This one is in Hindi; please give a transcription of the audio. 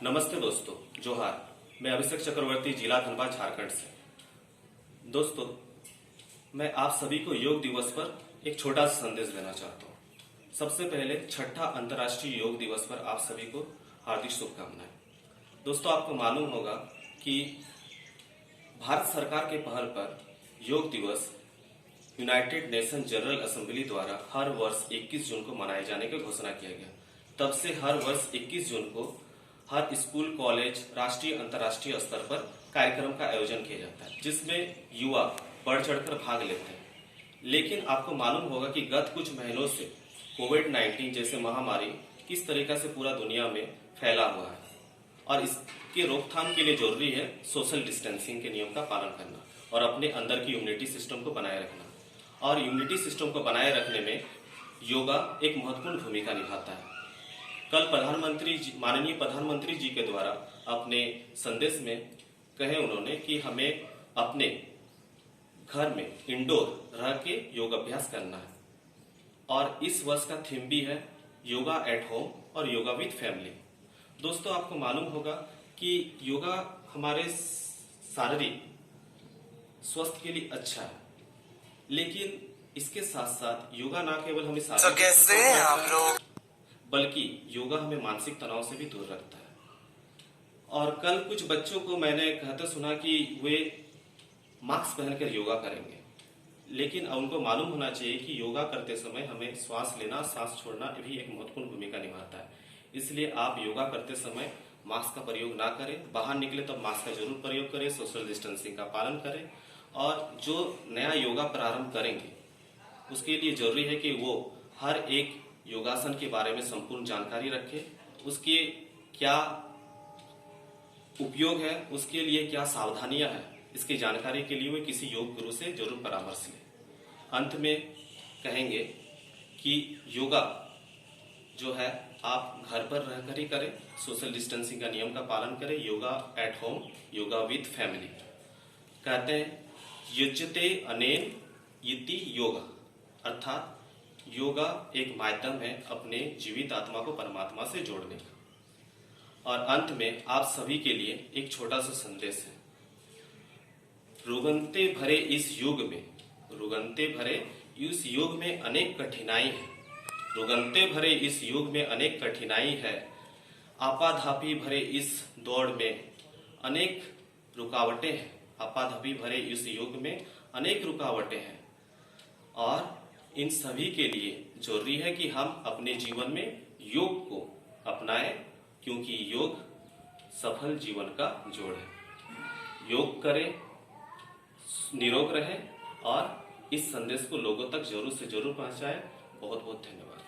नमस्ते दोस्तों, जोहार। मैं अभिषेक चक्रवर्ती, जिला धनबाद, झारखंड से। दोस्तों, मैं आप सभी को योग दिवस पर एक छोटा सा संदेश देना चाहता हूँ। सबसे पहले छठा अंतर्राष्ट्रीय योग दिवस पर आप सभी को हार्दिक शुभकामनाएं। दोस्तों, आपको मालूम होगा कि भारत सरकार के पहल पर योग दिवस यूनाइटेड नेशन जनरल असेंबली द्वारा हर वर्ष 21 जून को मनाए जाने की घोषणा किया गया। तब से हर वर्ष 21 जून को हर स्कूल, कॉलेज, राष्ट्रीय अंतर्राष्ट्रीय स्तर पर कार्यक्रम का आयोजन किया जाता है, जिसमें युवा बढ़ चढ़कर भाग लेते हैं। लेकिन आपको मालूम होगा कि गत कुछ महीनों से कोविड-19 जैसे महामारी किस तरीके से पूरा दुनिया में फैला हुआ है और इसके रोकथाम के लिए जरूरी है सोशल डिस्टेंसिंग के नियम का पालन करना और अपने अंदर की इम्यूनिटी सिस्टम को बनाए रखना। और इम्यूनिटी सिस्टम को बनाए रखने में योगा एक महत्वपूर्ण भूमिका निभाता है। कल माननीय प्रधानमंत्री जी के द्वारा अपने संदेश में कहे उन्होंने कि हमें अपने घर में इंडोर रह के योग अभ्यास करना है। और इस वर्ष का थीम भी है योगा एट होम और योगा विद फैमिली। दोस्तों, आपको मालूम होगा कि योगा हमारे शारीरिक स्वास्थ्य के लिए अच्छा है, लेकिन इसके साथ साथ योगा न केवल हमें शारीरिक बल्कि योगा हमें मानसिक तनाव से भी दूर रखता है। और कल कुछ बच्चों को मैंने कहते सुना कि वे मास्क पहनकर योगा करेंगे, लेकिन उनको मालूम होना चाहिए कि योगा करते समय हमें श्वास लेना, सांस छोड़ना भी एक महत्वपूर्ण भूमिका निभाता है। इसलिए आप योगा करते समय मास्क का प्रयोग ना करें। बाहर निकले तब मास्क का जरूर प्रयोग करें, सोशल डिस्टेंसिंग का पालन करें। और जो नया योगा प्रारंभ करेंगे उसके लिए जरूरी है कि वो हर एक योगासन के बारे में संपूर्ण जानकारी रखे, उसके क्या उपयोग है, उसके लिए क्या सावधानियां हैं, इसकी जानकारी के लिए वे किसी योग गुरु से जरूर परामर्श लें। अंत में कहेंगे कि योगा जो है आप घर पर रहकर ही करें, सोशल डिस्टेंसिंग का नियम का पालन करें। Yoga at home, yoga with family. कहते हैं युज्यते अनेन इति योगा, अर्थात योगा एक माध्यम है अपने जीवित आत्मा को परमात्मा से जोड़ने का। और अंत में आप सभी के लिए एक छोटा सा संदेश है। रुगंते भरे इस युग में अनेक कठिनाई है। रुगंते भरे इस युग में अनेक कठिनाई है। आपाधापी भरे इस दौड़ में अनेक रुकावटें हैं। आपाधापी भरे इस युग में अनेक रुकावटें हैं और इन सभी के लिए जरूरी है कि हम अपने जीवन में योग को अपनाएं, क्योंकि योग सफल जीवन का जोड़ है। योग करें, निरोग रहें और इस संदेश को लोगों तक जरूर से जरूर पहुंचाएं। बहुत बहुत धन्यवाद।